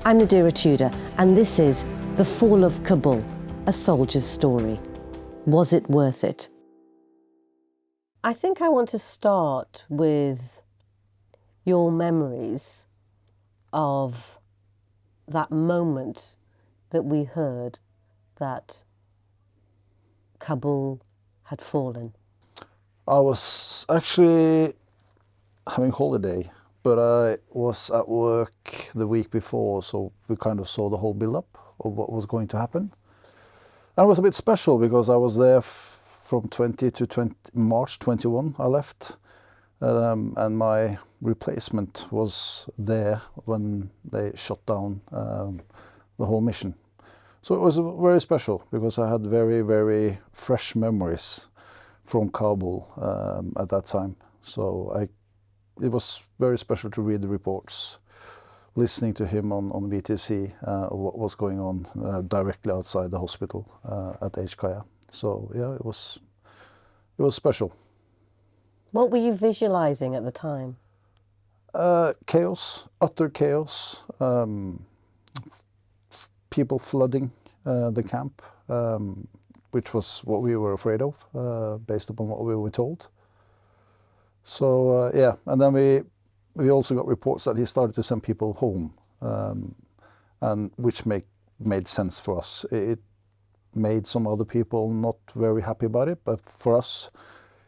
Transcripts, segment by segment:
I'm Nadira Tudor, and this is The Fall of Kabul, a soldier's story. Was it worth it? I think I want to start with your memories of that moment that we heard that Kabul had fallen. I was actually having holiday, but I was at work the week before, so we kind of saw the whole build-up of what was going to happen. And it was a bit special because I was there from 20 to March 21, I left. And my replacement was there when they shut down the whole mission. So it was very special because I had very, very fresh memories from Kabul at that time. So it was very special to read the reports, listening to him on VTC, what was going on directly outside the hospital at HKIA. So yeah, it was special. What were you visualizing at the time? Chaos, utter chaos, people flooding the camp, which was what we were afraid of, based upon what we were told. So yeah, and then we also got reports that he started to send people home, and which made sense for us. It made some other people not very happy about it, but for us,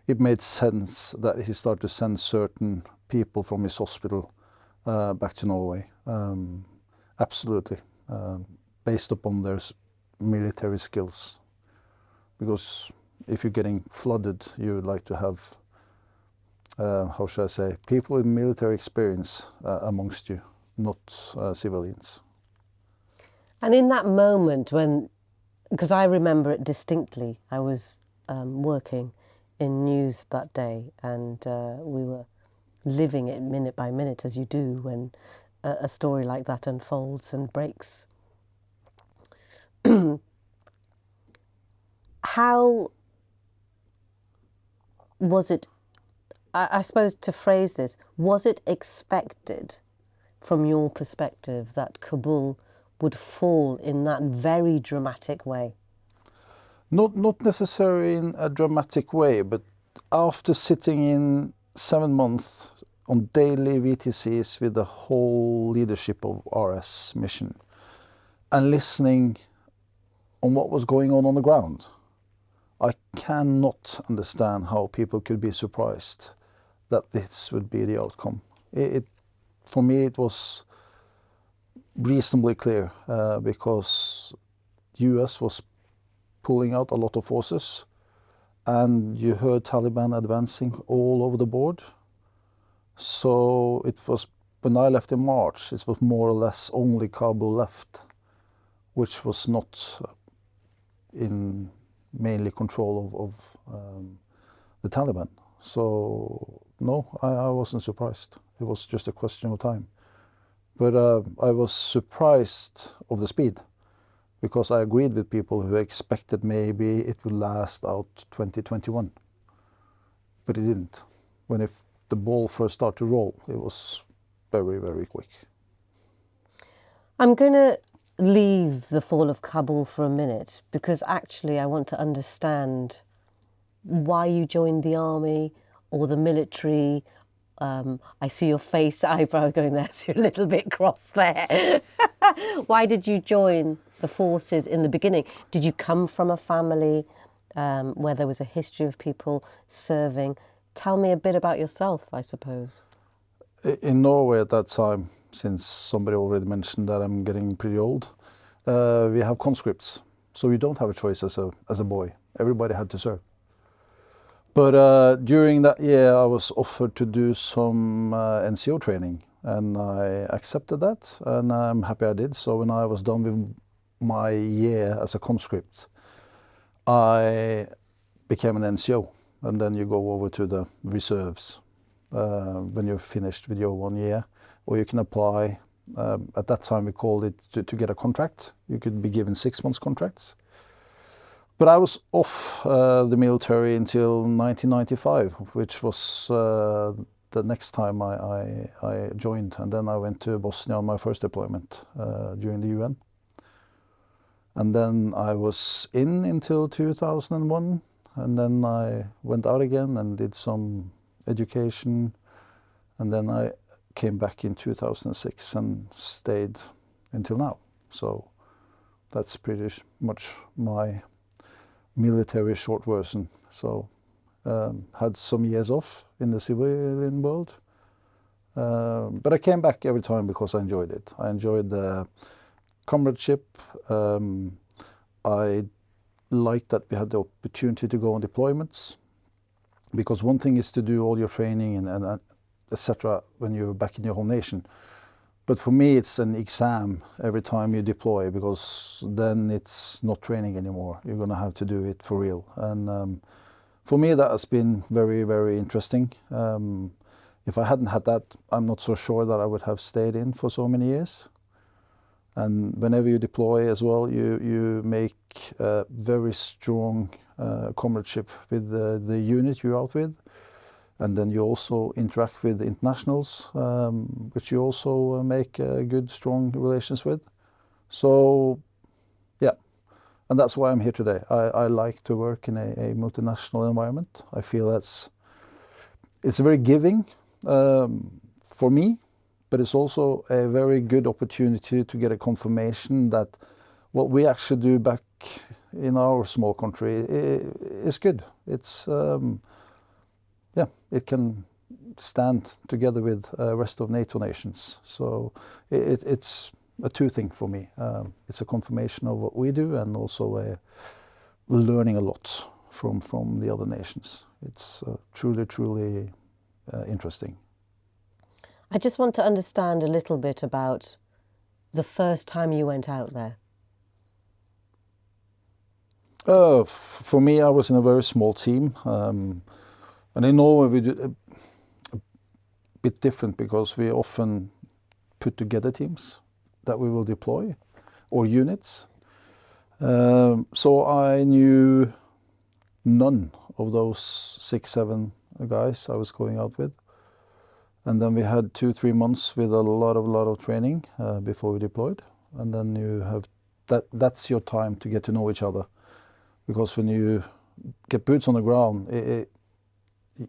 it made sense that he started to send certain people from his hospital back to Norway. Absolutely, based upon their military skills. Because if you're getting flooded, you would like to have, how should I say, people with military experience amongst you, not civilians. And in that moment when, because I remember it distinctly, I was working in news that day, and we were living it minute by minute, as you do when a story like that unfolds and breaks. How was it, I suppose to phrase this, was it expected from your perspective that Kabul would fall in that very dramatic way? Not necessarily in a dramatic way, but after sitting in 7 months on daily VTCs with the whole leadership of RS mission and listening on what was going on the ground, I cannot understand how people could be surprised that this would be the outcome. For me, it was reasonably clear because US was pulling out a lot of forces, and you heard Taliban advancing all over the board. So it was, when I left in March, it was more or less only Kabul left, which was not in mainly control of the Taliban. So no, I wasn't surprised. It was just a question of time. But I was surprised of the speed, because I agreed with people who expected maybe it would last out 2021. But it didn't. When the ball first started to roll, it was very, very quick. I'm going to leave the fall of Kabul for a minute, because actually I want to understand why you joined the army or the military. I see your face, eyebrow going there, so you're a little bit cross there. Why did you join the forces in the beginning? Did you come from a family where there was a history of people serving? Tell me a bit about yourself, I suppose. In Norway at that time, since somebody already mentioned that I'm getting pretty old, we have conscripts. So you don't have a choice as a boy. Everybody had to serve. But during that year, I was offered to do some NCO training, and I accepted that, and I'm happy I did. So when I was done with my year as a conscript, I became an NCO, and then you go over to the reserves when you're finished with your 1 year, or you can apply. At that time, we called it to get a contract. You could be given 6 months contracts. But I was off the military until 1995, which was the next time I joined, and then I went to Bosnia on my first deployment during the UN. And then I was in until 2001, and then I went out again and did some education, and then I came back in 2006 and stayed until now. So that's pretty much my military short version. So had some years off in the civilian world, but I came back every time because I enjoyed it. I enjoyed the comradeship. I liked that we had the opportunity to go on deployments, because one thing is to do all your training and etc. when you're back in your home nation. But for me, it's an exam every time you deploy, because then it's not training anymore. You're going to have to do it for real. And for me, that has been very, very interesting. If I hadn't had that, I'm not so sure that I would have stayed in for so many years. And whenever you deploy as well, you make a very strong comradeship with the unit you're out with. And then you also interact with internationals, which you also make good, strong relations with. So, yeah, and that's why I'm here today. I like to work in a multinational environment. I feel it's very giving for me, but it's also a very good opportunity to get a confirmation that what we actually do back in our small country is good. It's yeah, it can stand together with the rest of NATO nations. So it's a two thing for me. It's a confirmation of what we do, and also learning a lot from the other nations. It's truly, truly interesting. I just want to understand a little bit about the first time you went out there. For me, I was in a very small team. And in Norway, we do a bit different, because we often put together teams that we will deploy, or units. So I knew none of those 6, 7 guys I was going out with. And then we had 2-3 months with a lot of training before we deployed. And then you have that's your time to get to know each other. Because when you get boots on the ground,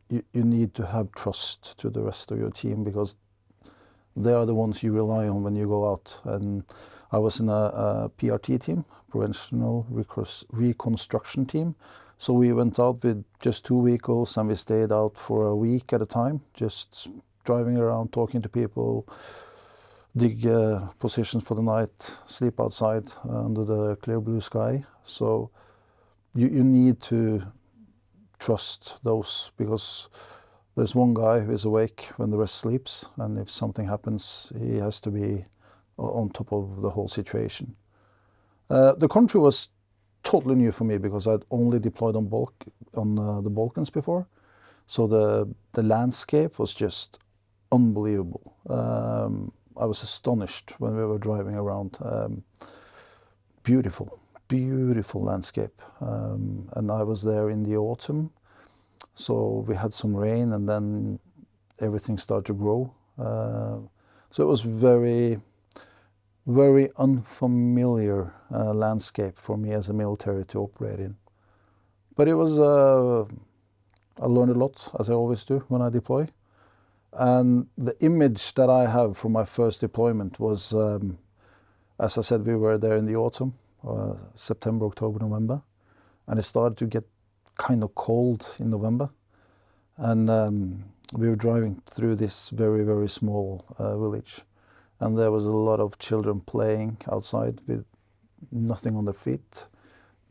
you need to have trust to the rest of your team, because they are the ones you rely on when you go out. And I was in a PRT team, Preventional Reconstruction team. So we went out with just 2 vehicles, and we stayed out for a week at a time, just driving around, talking to people, dig positions for the night, sleep outside under the clear blue sky. So you need to trust those, because there's one guy who is awake when the rest sleeps, and if something happens, he has to be on top of the whole situation. The country was totally new for me, because I'd only deployed on the Balkans before, so the landscape was just unbelievable. I was astonished when we were driving around. Beautiful landscape, and I was there in the autumn, so we had some rain, and then everything started to grow. So it was very, very unfamiliar landscape for me as a military to operate in. But it was, I learned a lot, as I always do when I deploy. And the image that I have from my first deployment was, as I said, we were there in the autumn. September, October, November, and it started to get kind of cold in November, and we were driving through this very, very small village, and there was a lot of children playing outside with nothing on their feet,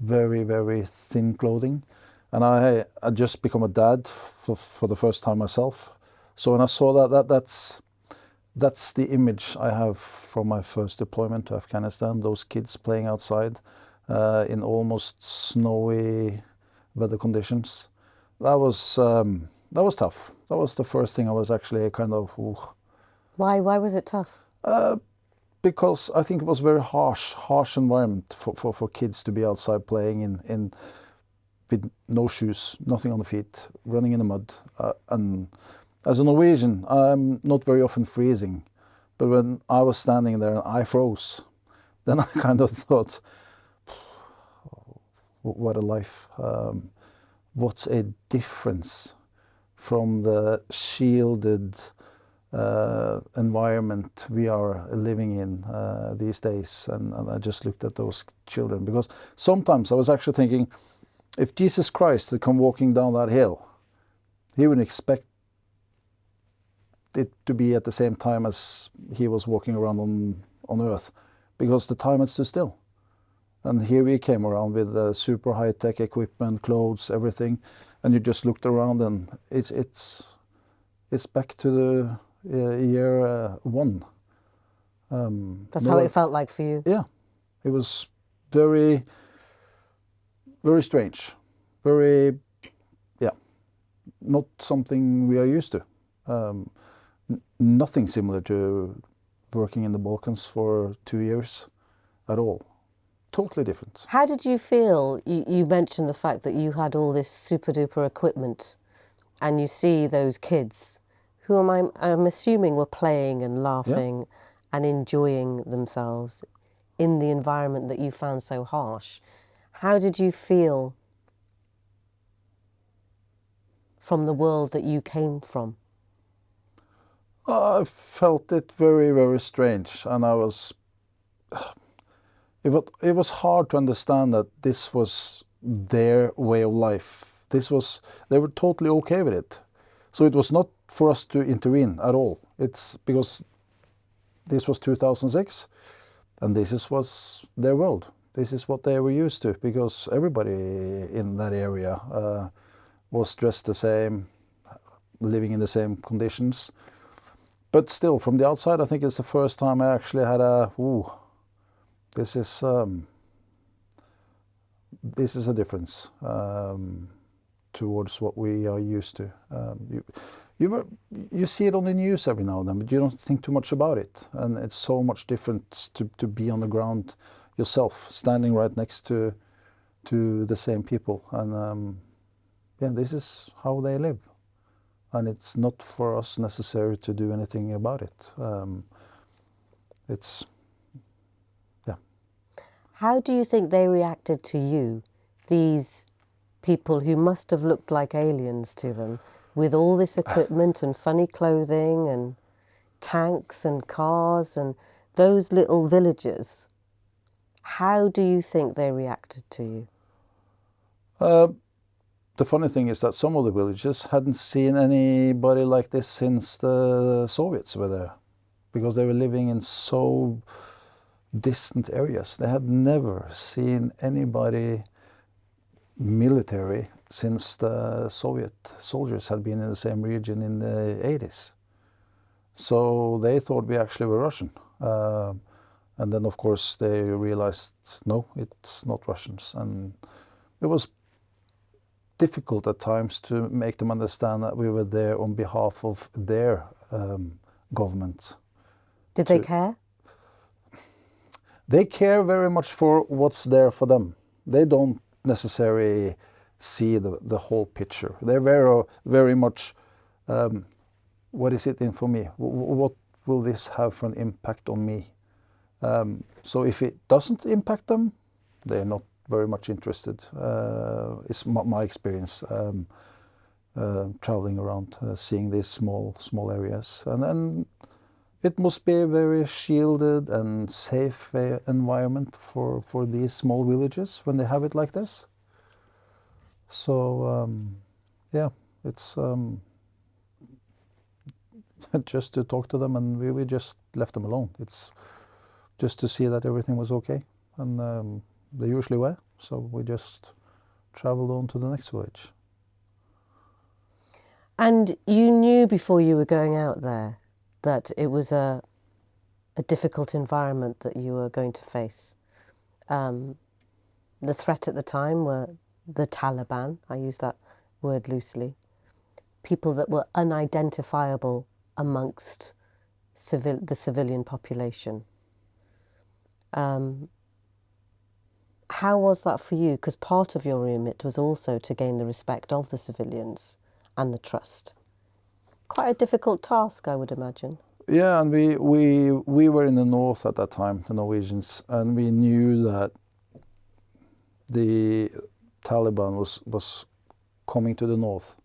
very, very thin clothing, and I had just become a dad for the first time myself. So when I saw that's the image I have from my first deployment to Afghanistan, those kids playing outside in almost snowy weather conditions. That was tough. That was the first thing I was actually kind of... Ooh. Why was it tough? Because I think it was a very harsh environment for kids to be outside playing in with no shoes, nothing on the feet, running in the mud, and As a Norwegian, I'm not very often freezing, but when I was standing there and I froze, then I kind of thought, what a life. What a difference from the shielded environment we are living in these days. And I just looked at those children, because sometimes I was actually thinking, if Jesus Christ had come walking down that hill, he wouldn't expect it to be at the same time as he was walking around on earth, because the time had stood still. And here we came around with super high-tech equipment, clothes, everything, and you just looked around and it's back to the year one. That's how it felt like for you? Yeah, it was very, very strange, very, yeah, not something we are used to. Nothing similar to working in the Balkans for 2 years at all. Totally different. How did you feel? You mentioned the fact that you had all this super duper equipment, and you see those kids who I'm assuming were playing and laughing and enjoying themselves in the environment that you found so harsh. How did you feel from the world that you came from? I felt it very, very strange, and it was hard to understand that this was their way of life. They were totally okay with it. So it was not for us to intervene at all. It's because this was 2006, and was their world. This is what they were used to, because everybody in that area was dressed the same, living in the same conditions. But still, from the outside, I think it's the first time I actually had this is a difference towards what we are used to. You see it on the news every now and then, but you don't think too much about it. And it's so much different to be on the ground yourself, standing right next to the same people. And yeah, this is how they live. And it's not for us necessary to do anything about it. Yeah. How do you think they reacted to you, these people who must have looked like aliens to them, with all this equipment and funny clothing and tanks and cars and those little villages? How do you think they reacted to you? The funny thing is that some of the villages hadn't seen anybody like this since the Soviets were there, because they were living in so distant areas. They had never seen anybody military since the Soviet soldiers had been in the same region in the 80s. So they thought we actually were Russian. And then, of course, they realized, no, it's not Russians. And it was difficult at times to make them understand that we were there on behalf of their government. Did they care? They care very much for what's there for them. They don't necessarily see the whole picture. They're very, very much, what is it in for me? What will this have for an impact on me? So if it doesn't impact them, they're not very much interested. It's my experience traveling around, seeing these small areas. And then it must be a very shielded and safe environment for these small villages when they have it like this. So yeah, it's just to talk to them, and we just left them alone. It's just to see that everything was okay, and they usually were. So we just traveled on to the next village. And you knew before you were going out there that it was a difficult environment that you were going to face. The threat at the time were the Taliban, I use that word loosely, people that were unidentifiable amongst the civilian population. How was that for you? Because part of your remit was also to gain the respect of the civilians and the trust. quite a difficult task, I would imagine. Yeah, and we were in the north at that time, the Norwegians, and we knew that the Taliban was coming to the north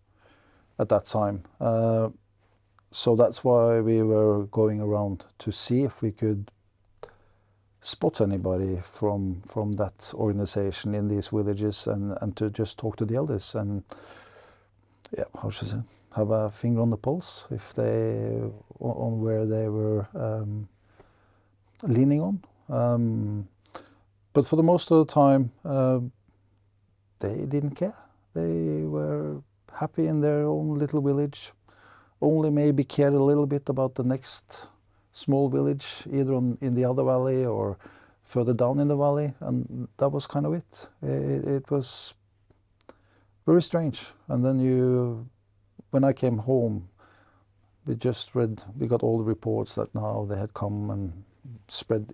at that time. So that's why we were going around to see if we could spot anybody from that organization in these villages, and to just talk to the elders and, yeah, how should I say, have a finger on the pulse if they on where they were leaning on. But for the most of the time, they didn't care. They were happy in their own little village, only maybe cared a little bit about the next small village, either in the other valley or further down in the valley, and that was kind of it. It was very strange. And then when I came home, we got all the reports that now they had come and spread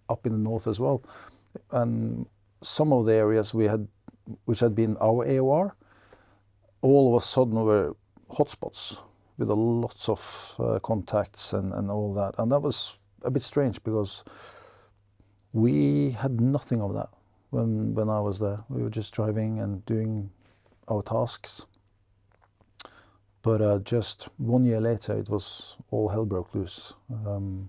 up in the north as well. And some of the areas which had been our AOR, all of a sudden were hotspots with lots of contacts and all that. And that was a bit strange because we had nothing of that when I was there. We were just driving and doing our tasks. But just 1 year later, it was all hell broke loose. Yeah.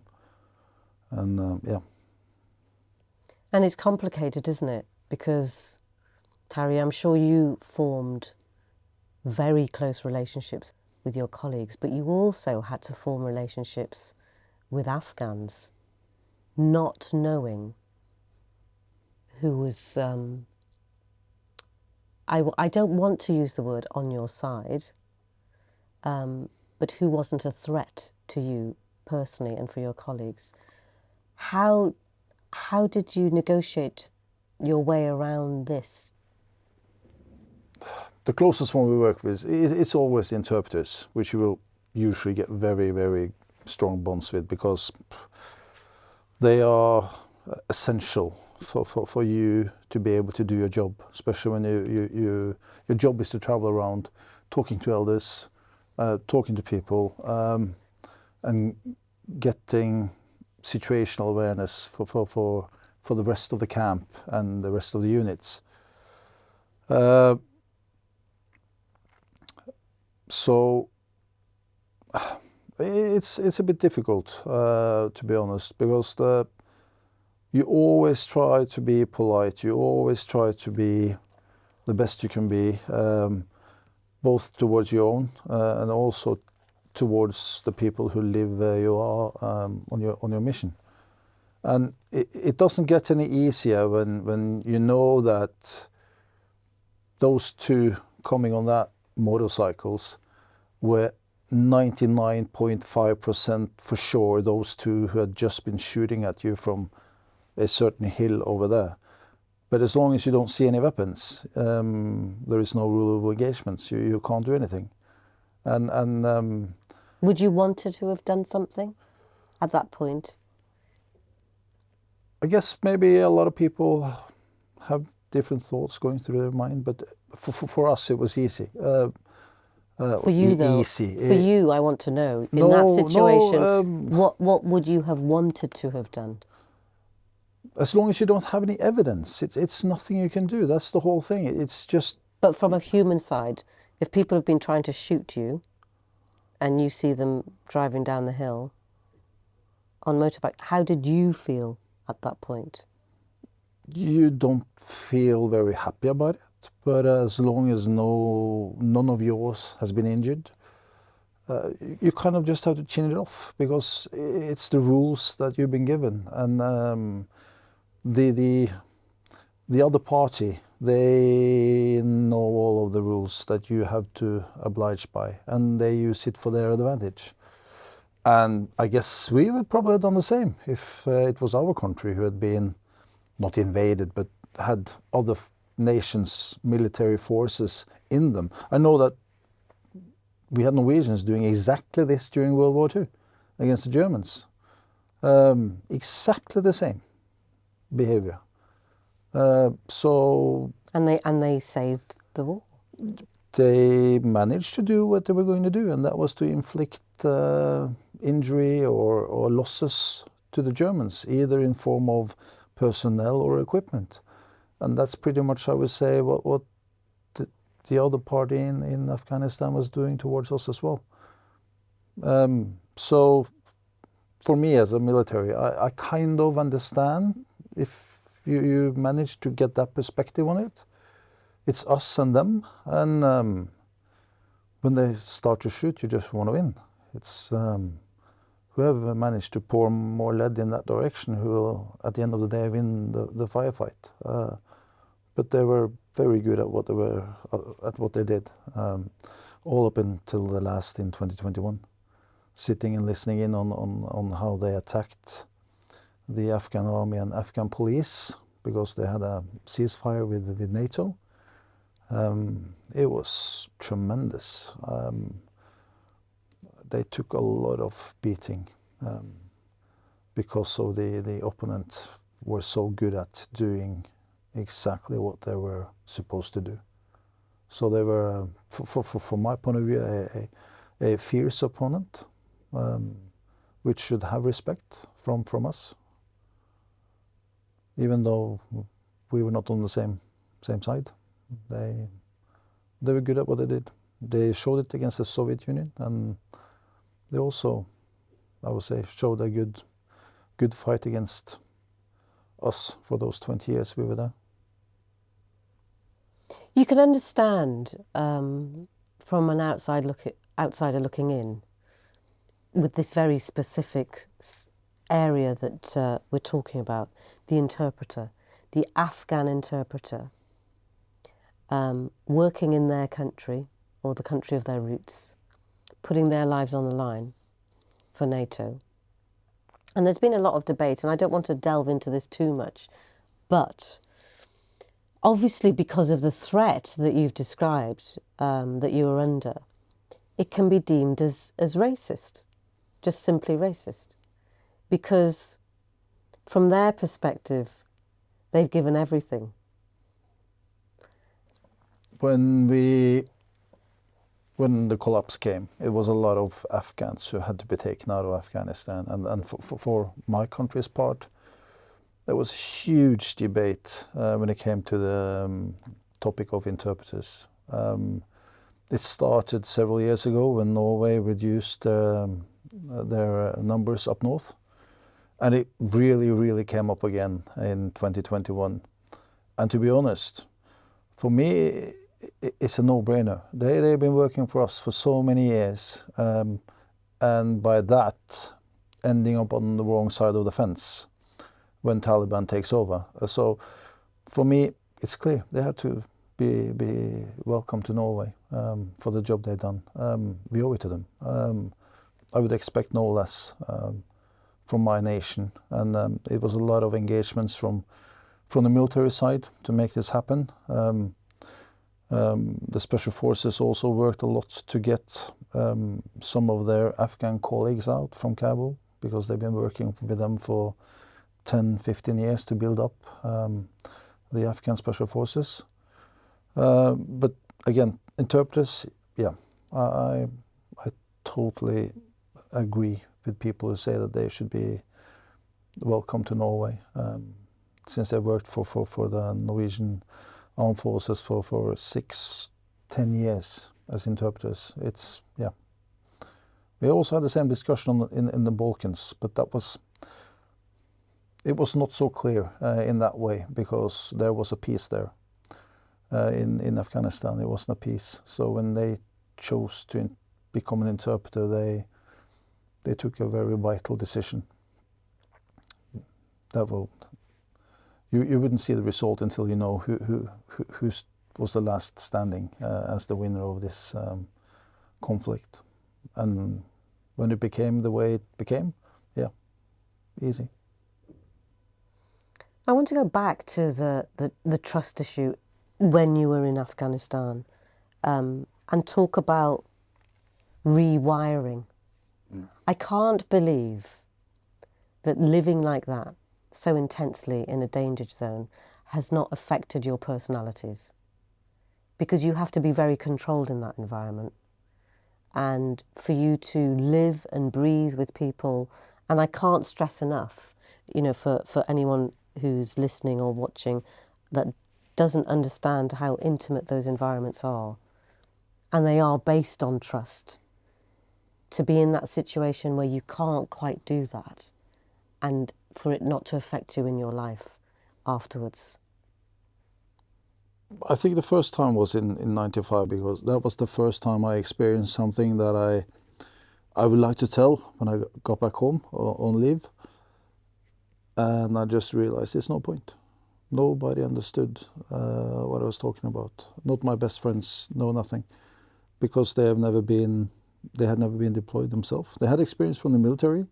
And it's complicated, isn't it? Because, Terja, I'm sure you formed very close relationships with your colleagues, but you also had to form relationships with Afghans, not knowing who was, I don't want to use the word on your side, but who wasn't a threat to you personally and for your colleagues. How did you negotiate your way around this? The closest one we work with, it's always the interpreters, which you will usually get very, very strong bonds with, because they are essential for you to be able to do your job, especially when your job is to travel around, talking to elders, talking to people, and getting situational awareness for the rest of the camp and the rest of the units. So it's a bit difficult, to be honest, because you always try to be polite. You always try to be the best you can be, both towards your own and also towards the people who live where you are on your mission. And it doesn't get any easier when you know that those two coming on that motorcycles were 99.5% for sure those two who had just been shooting at you from a certain hill over there. But as long as you don't see any weapons, there is no rule of engagements. You can't do anything. And would you wanted to have done something at that point? I guess maybe a lot of people have different thoughts going through their mind, but for us it was easy. For you, though, easy. For you, I want to know, in that situation, what would you have wanted to have done? As long as you don't have any evidence, it's nothing you can do. That's the whole thing. It's just... But from a human side, if people have been trying to shoot you and you see them driving down the hill on motorbike, how did you feel at that point? You don't feel very happy about it, but as long as none of yours has been injured, you kind of just have to chin it off, because it's the rules that you've been given. And the other party, they know all of the rules that you have to oblige by, and they use it for their advantage. And I guess we would probably have done the same if it was our country who had been not invaded, but had other nations' military forces in them. I know that we had Norwegians doing exactly this during World War II against the Germans. Exactly the same behavior. And they saved the war. they managed to do what they were going to do, and that was to inflict injury or losses to the Germans, either in form of personnel or equipment. And that's pretty much, I would say, what the other party in Afghanistan was doing towards us as well. So for me as a military, I kind of understand if you manage to get that perspective on it. It's us and them, and when they start to shoot, you just want to win. It's whoever managed to pour more lead in that direction who will, at the end of the day, win the firefight. But they were very good at what they did, all up until the last in 2021. Sitting and listening in on how they attacked the Afghan army and Afghan police because they had a ceasefire with NATO. It was tremendous. They took a lot of beating because of the opponent were so good at doing exactly what they were supposed to do. So they were, from my point of view, a fierce opponent, which should have respect from us, even though we were not on the same side. They were good at what they did. They showed it against the Soviet Union, and they also, I would say, showed a good fight against us for those 20 years we were there. You can understand from an outsider looking in, with this very specific area that we're talking about, the interpreter, the Afghan interpreter, working in their country or the country of their roots, putting their lives on the line for NATO. And there's been a lot of debate, and I don't want to delve into this too much, but obviously because of the threat that you've described, that you are under, it can be deemed as racist, just simply racist. Because from their perspective, they've given everything. When the collapse came, it was a lot of Afghans who had to be taken out of Afghanistan. And for my country's part, there was huge debate when it came to the topic of interpreters. It started several years ago when Norway reduced their numbers up north. And it really came up again in 2021. And to be honest, for me, it's a no-brainer. They've been working for us for so many years, and by that, ending up on the wrong side of the fence when Taliban takes over. So, for me, it's clear they have to be welcome to Norway for the job they've done. We owe it to them. I would expect no less from my nation, and it was a lot of engagements from the military side to make this happen. The Special Forces also worked a lot to get some of their Afghan colleagues out from Kabul, because they've been working with them for 10, 15 years to build up the Afghan Special Forces. But again, interpreters, yeah, I totally agree with people who say that they should be welcome to Norway, since they worked for the Norwegian Armed Forces for 6-10 years as interpreters. It's, yeah. We also had the same discussion in the Balkans, but it was not so clear in that way, because there was a peace there. In Afghanistan, it wasn't a peace. So when they chose to become an interpreter, they took a very vital decision. You wouldn't see the result until you know who was the last standing as the winner of this conflict. And when it became the way it became, yeah, easy. I want to go back to the trust issue when you were in Afghanistan, and talk about rewiring. I can't believe that living like that, so intensely in a danger zone, has not affected your personalities. because you have to be very controlled in that environment. And for you to live and breathe with people, and I can't stress enough, for anyone who's listening or watching that doesn't understand how intimate those environments are, and they are based on trust, to be in that situation where you can't quite do that, and for it not to affect you in your life afterwards. I think the first time was in 95, because that was the first time I experienced something that I would like to tell when I got back home on leave. And I just realized there's no point. Nobody understood what I was talking about. Not my best friends, no nothing. Because they had never been deployed themselves. They had experience from the military,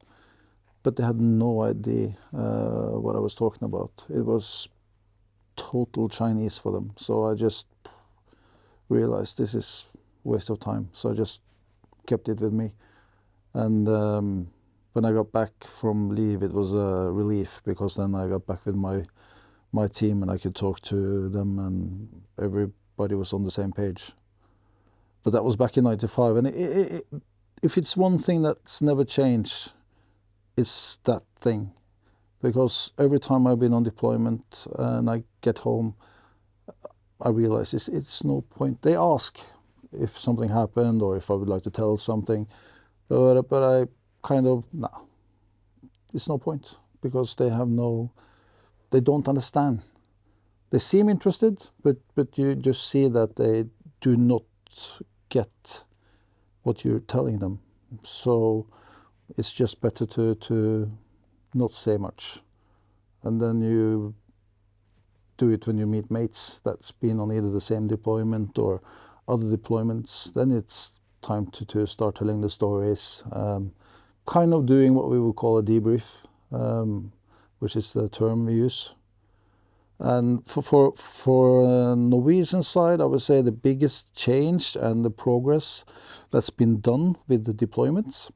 but they had no idea what I was talking about. It was total Chinese for them. So I just realized this is a waste of time. So I just kept it with me. And when I got back from leave, it was a relief, because then I got back with my team and I could talk to them and everybody was on the same page. But that was back in 95. And if it's one thing that's never changed, it's that thing. Because every time I've been on deployment and I get home, I realize it's no point. They ask if something happened or if I would like to tell something, but I kind of, it's no point, because they don't understand. They seem interested, but you just see that they do not get what you're telling them. So it's just better to not say much. And then you do it when you meet mates that's been on either the same deployment or other deployments. Then it's time to start telling the stories, kind of doing what we would call a debrief, which is the term we use. And for Norwegian side, I would say the biggest change and the progress that's been done with the deployments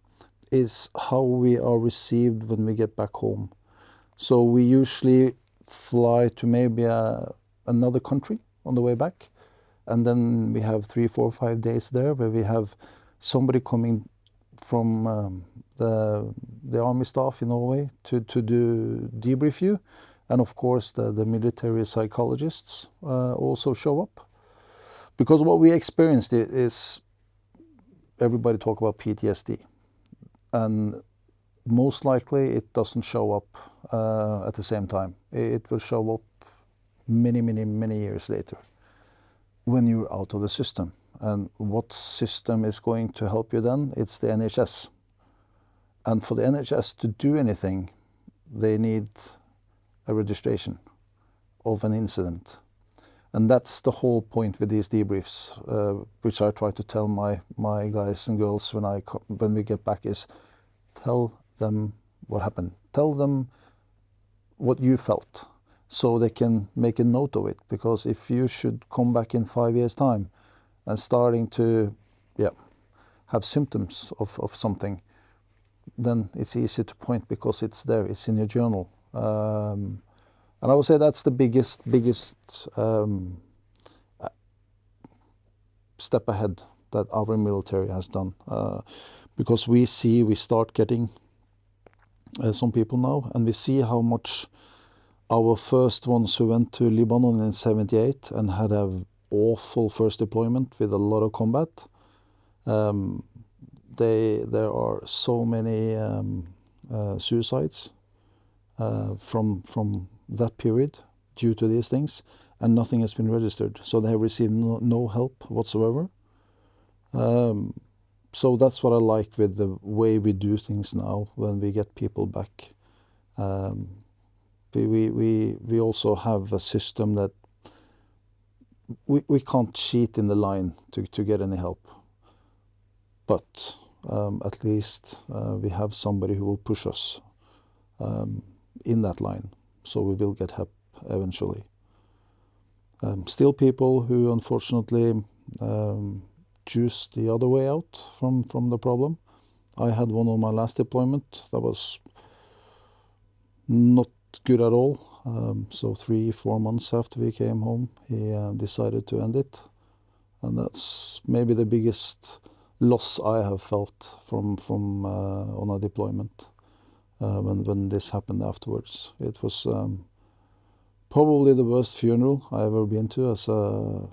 is how we are received when we get back home. So we usually fly to maybe another country on the way back, and then we have 3, 4, 5 days there where we have somebody coming from the army staff in Norway to do debrief you. And of course the military psychologists also show up. Because what we experienced is everybody talk about PTSD. And most likely it doesn't show up at the same time. It will show up many, many, many years later when you're out of the system. And what system is going to help you then? It's the NHS. And for the NHS to do anything, they need a registration of an incident. And that's the whole point with these debriefs, which I try to tell my guys and girls when we get back, is tell them what happened. Tell them what you felt, so they can make a note of it. Because if you should come back in 5 years' time and starting to have symptoms of something, then it's easy to point, because it's there, it's in your journal. And I would say that's the biggest step ahead that our military has done. Because we start getting some people now, and we see how much our first ones who went to Lebanon in 78 and had an awful first deployment with a lot of combat, there are so many suicides from that period due to these things, and nothing has been registered. So they have received no help whatsoever. So that's what I like with the way we do things now when we get people back. We also have a system that we can't cheat in the line to get any help. But at least we have somebody who will push us in that line, so we will get help eventually. Still people who unfortunately choose the other way out from the problem. I had one on my last deployment that was not good at all. So 3-4 months after we came home, he decided to end it. And that's maybe the biggest loss I have felt from on a deployment when this happened afterwards. It was probably the worst funeral I ever been to as a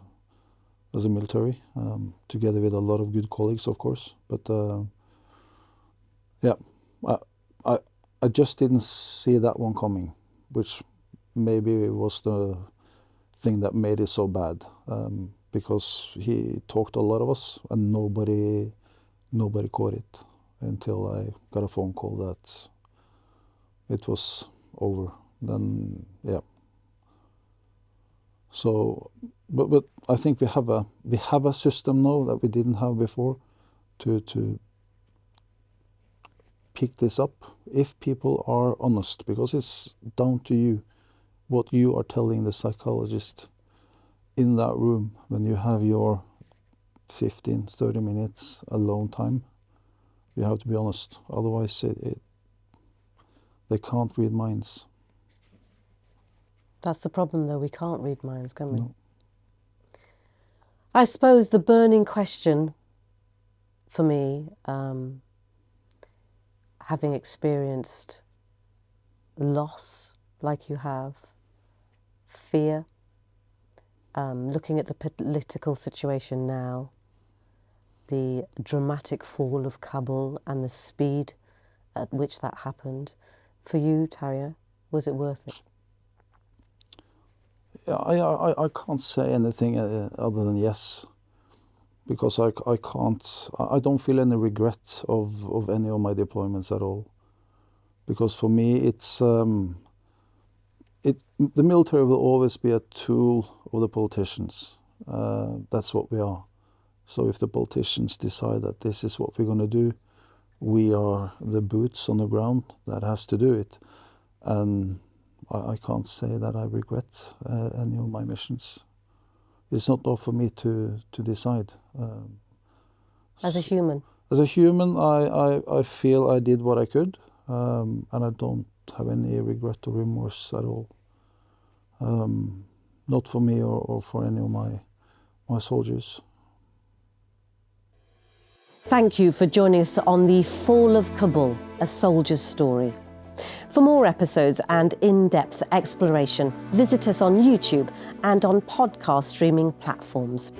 military, together with a lot of good colleagues, of course. But yeah, I just didn't see that one coming, which maybe was the thing that made it so bad, because he talked to a lot of us and nobody caught it until I got a phone call that it was over. Then yeah. So, but I think we have a system now that we didn't have before to pick this up if people are honest, because it's down to you what you are telling the psychologist in that room when you have your 15-30 minutes alone time. You have to be honest, otherwise they can't read minds. That's the problem, though. We can't read minds, can we? No. I suppose the burning question for me, having experienced loss like you have, fear, looking at the political situation now, the dramatic fall of Kabul and the speed at which that happened, for you, Terja, was it worth it? I can't say anything other than yes, because I don't feel any regret of any of my deployments at all, because for me it's the military will always be a tool of the politicians. That's what we are. So if the politicians decide that this is what we're going to do, we are the boots on the ground that has to do it. And I can't say that I regret any of my missions. It's not up for me to decide. As a human? As a human, I feel I did what I could, and I don't have any regret or remorse at all. Not for me or for any of my soldiers. Thank you for joining us on The Fall of Kabul, A Soldier's Story. For more episodes and in-depth exploration, visit us on YouTube and on podcast streaming platforms.